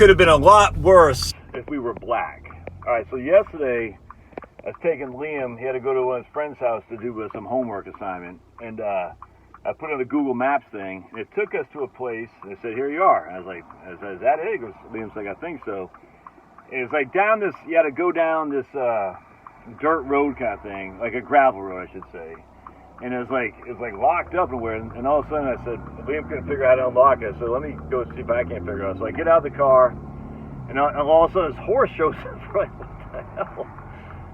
could have been a lot worse if we were black. All right, so yesterday I was taking Liam. He had to go to one of his friend's house to do some homework assignment, and I put on the Google Maps thing, and it took us to a place, and it said, here you are. I was like, is that it? Liam's like, I think so. And it's like down this, you had to go down this dirt road kind of thing, like a gravel road, I should say. And it was like locked up nowhere, and all of a sudden I said, Liam couldn't figure out how to unlock it, so let me go see if I can't figure it out. So I get out of the car, and all of a sudden this horse shows up. Like, what the hell?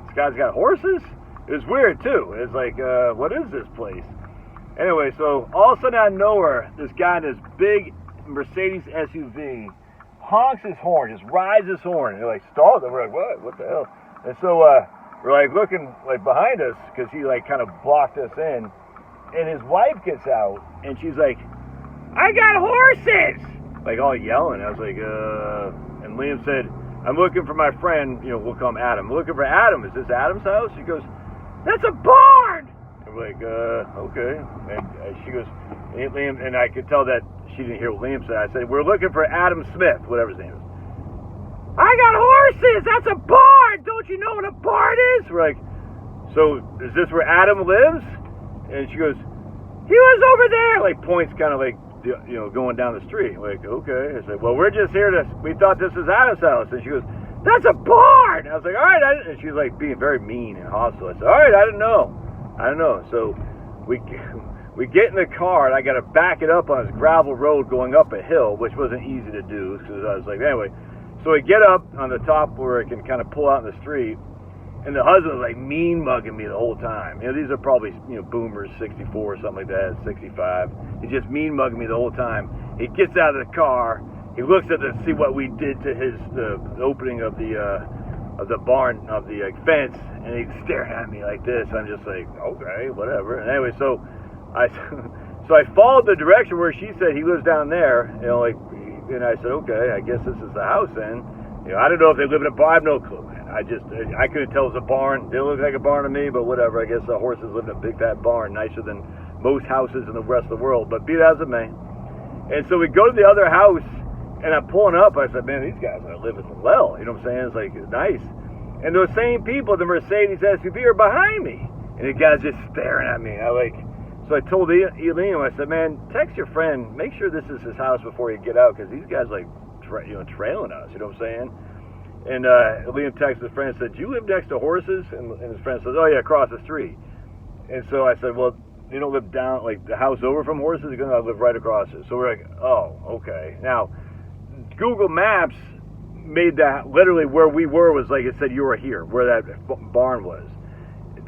This guy's got horses? It was weird too. It's like, what is this place? Anyway, so all of a sudden out of nowhere, this guy in this big Mercedes SUV honks his horn, just rides his horn, and they're like, stalled. And we're like, what the hell? And so we're like looking like behind us because he like kind of blocked us in, and his wife gets out and she's like, I got horses, like all yelling. I was like, and Liam said, I'm looking for my friend, we'll call him Adam. I'm looking for Adam. Is this Adam's house? She goes, that's a barn. I'm like, okay. And she goes, Liam, and I could tell that she didn't hear what Liam said. I said, we're looking for Adam Smith, whatever his name is. I got horses. That's a barn. Don't you know what a barn is? We're like, so is this where Adam lives? And she goes, he was over there. Like points kind of like, going down the street. Like, okay. I said, well, we're just here we thought this was Adam's house. And she goes, that's a barn. I was like, all right. And she was like being very mean and hostile. I said, all right, I don't know. So we get in the car, and I got to back it up on this gravel road going up a hill, which wasn't easy to do because I was like, anyway. So we get up on the top where I can kind of pull out in the street, and the husband was like mean mugging me the whole time. These are probably boomers, 64 or something like that, 65. He's just mean mugging me the whole time. He gets out of the car, he looks at see what we did to the opening of the barn of the fence, and he's staring at me like this. I'm just like, okay, whatever. And anyway, so I followed the direction where she said he lives down there, and I said, okay, I guess this is the house then. I don't know if they live in a barn. I have no clue, man. I couldn't tell it was a barn. It looked like a barn to me, but whatever. I guess the horses live in a big fat barn, nicer than most houses in the rest of the world. But be that as it may. And so we go to the other house, and I'm pulling up. I said, man, these guys are living well. You know what I'm saying? It's like, it's nice. And those same people, the Mercedes SUV, are behind me. And the guy's just staring at me. So I told Liam, I said, man, text your friend, make sure this is his house before you get out, because these guys trailing us, you know what I'm saying? And Liam texted his friend and said, do you live next to horses? And his friend says, oh yeah, across the street. And so I said, well, you don't live down, like the house over from horses? He goes, no, I live right across it. So we're like, oh, okay. Now, Google Maps made that literally where we were was like it said you were here, where that barn was.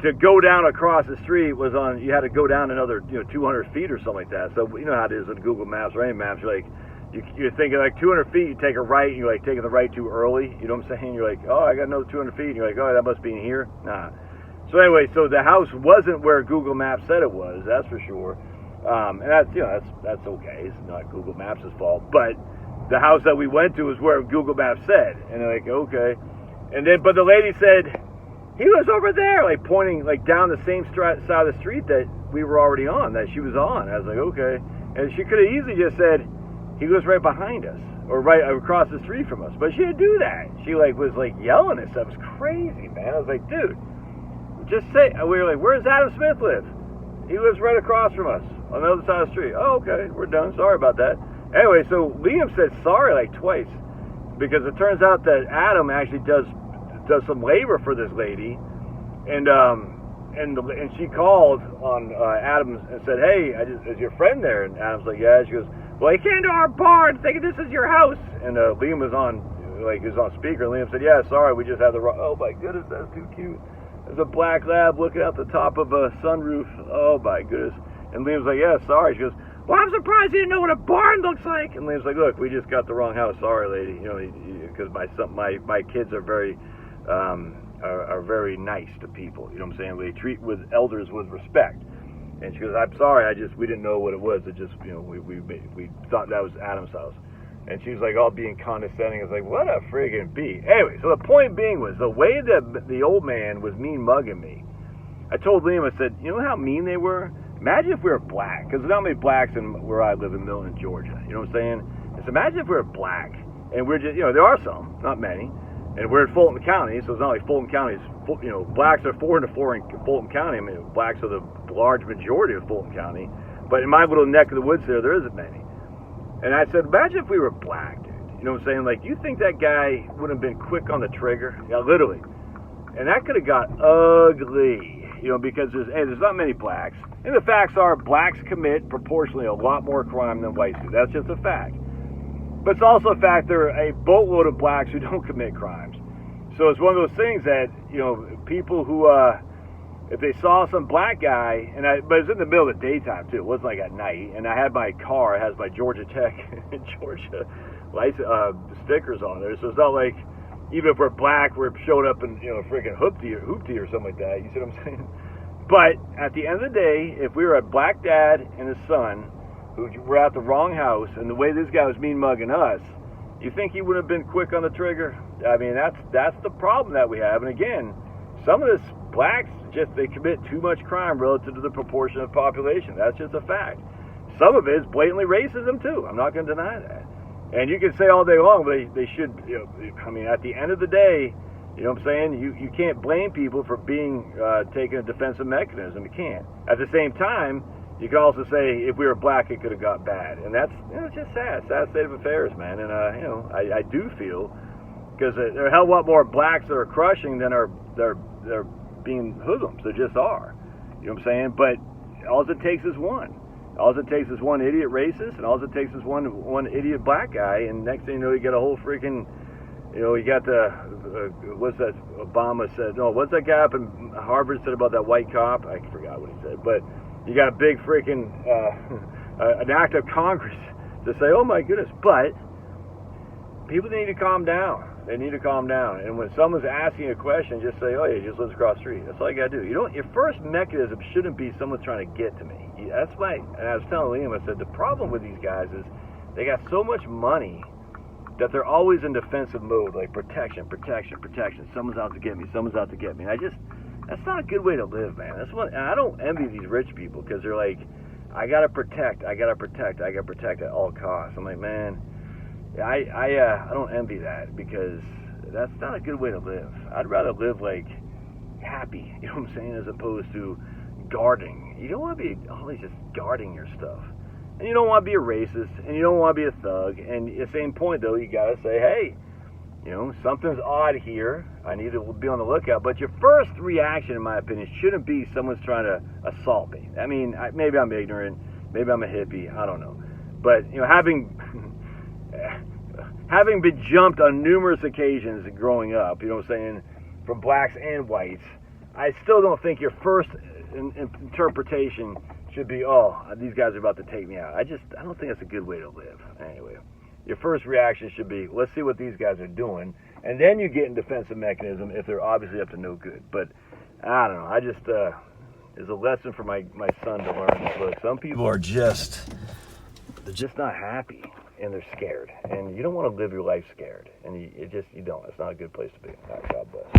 To go down across the street you had to go down another 200 feet or something like that. So you know how it is with Google Maps or any maps. You're thinking like 200 feet, you take a right, and you're like taking the right too early. You know what I'm saying? You're like, oh, I got another 200 feet. And you're like, oh, that must be in here. Nah. So anyway, so the house wasn't where Google Maps said it was. That's for sure. And that's okay. It's not Google Maps' fault. But the house that we went to was where Google Maps said. And they're like, okay. And then, but the lady said, he was over there, like pointing like down the same side of the street that we were already on, that she was on. I was like, okay. And she could have easily just said, he was right behind us, or right across the street from us. But she didn't do that. She was yelling and stuff. It was crazy, man. I was like, dude, just say. We were like, where does Adam Smith live? He lives right across from us on the other side of the street. Oh, okay, we're done. Sorry about that. Anyway, so Liam said sorry like twice, because it turns out that Adam actually does some labor for this lady, and she called on Adam and said, hey, is your friend there? And Adam's like, yeah. She goes, well, he came to our barn thinking this is your house. And Liam was on speaker, and Liam said, yeah, sorry, we just had oh my goodness, that's too cute. There's a black lab looking out the top of a sunroof. Oh my goodness. And Liam's like, yeah, sorry. She goes, well, I'm surprised you didn't know what a barn looks like. And Liam's like, look, we just got the wrong house. Sorry, lady. Because my kids are very nice to people. You know what I'm saying? They treat elders with respect. And she goes, I'm sorry, we didn't know what it was. It just, we thought that was Adam's house. And she was like all being condescending. I was like, what a friggin' bee. Anyway, so the point being was the way that the old man was mean mugging me. I told Liam, I said, you know how mean they were? Imagine if we were black, because there's not many blacks where I live in Milton, Georgia. You know what I'm saying? I said, imagine if we were black And we're just, there are some, not many. And we're in Fulton County, so it's not like Fulton County's, blacks are 4 to 4 in Fulton County. I mean, blacks are the large majority of Fulton County. But in my little neck of the woods there isn't many. And I said, imagine if we were black, dude. You know what I'm saying? Like, you think that guy would have been quick on the trigger? Yeah, literally. And that could have got ugly, because there's not many blacks. And the facts are, blacks commit proportionally a lot more crime than whites do. That's just a fact. But it's also a fact there are a boatload of blacks who don't commit crimes. So it's one of those things that, people who, if they saw some black guy, but it's in the middle of the daytime too, it wasn't like at night, and I had my car, it has my Georgia Tech and Georgia license, stickers on there, so it's not like, even if we're black, we're showing up in, freaking hoopty or something like that, you see what I'm saying? But at the end of the day, if we were a black dad and his son, who were at the wrong house, and the way this guy was mean mugging us, you think he would have been quick on the trigger? I mean, that's the problem that we have. And again, some of this blacks they commit too much crime relative to the proportion of population. That's just a fact. Some of it is blatantly racism too. I'm not going to deny that. And you can say all day long, but they should. I mean, at the end of the day, you know what I'm saying? You can't blame people for being taking a defensive mechanism. You can't. At the same time, you can also say if we were black, it could have got bad, and that's it's just sad state of affairs, man. And I do feel because there are a hell of a lot more blacks that are crushing than they're being hoodlums. They just are. You know what I'm saying? But all it takes is one. All it takes is one idiot racist, and all it takes is one idiot black guy, and next thing you know, you got a whole freaking. You got what's that Obama said? No, what's that guy up in Harvard said about that white cop? I forgot what he said, but. You got a big freaking an act of Congress to say, oh my goodness, but people need to calm down. They need to calm down. And when someone's asking a question, just say, oh yeah, just lives across the street. That's all you got to do. Your first mechanism shouldn't be someone's trying to get to me. And I was telling Liam, I said, the problem with these guys is they got so much money that they're always in defensive mode, like protection. Someone's out to get me. And that's not a good way to live, man. And I don't envy these rich people because they're like, I gotta protect at all costs. I'm like, man, I don't envy that because that's not a good way to live. I'd rather live like happy, you know what I'm saying, as opposed to guarding. You don't want to be always just guarding your stuff, and you don't want to be a racist, and you don't want to be a thug. And at the same point, though, you gotta say, hey. Something's odd here. I need to be on the lookout. But your first reaction, in my opinion, shouldn't be someone's trying to assault me. I mean, maybe I'm ignorant. Maybe I'm a hippie. I don't know. But, having been jumped on numerous occasions growing up, you know what I'm saying, from blacks and whites, I still don't think your first interpretation should be, oh, these guys are about to take me out. I don't think that's a good way to live. Anyway. Your first reaction should be, let's see what these guys are doing, and then you get in defensive mechanism if they're obviously up to no good. But I don't know. It's a lesson for my son to learn. Look, some people are they're just not happy, and they're scared, and you don't want to live your life scared, and you don't. It's not a good place to be. All right, God bless.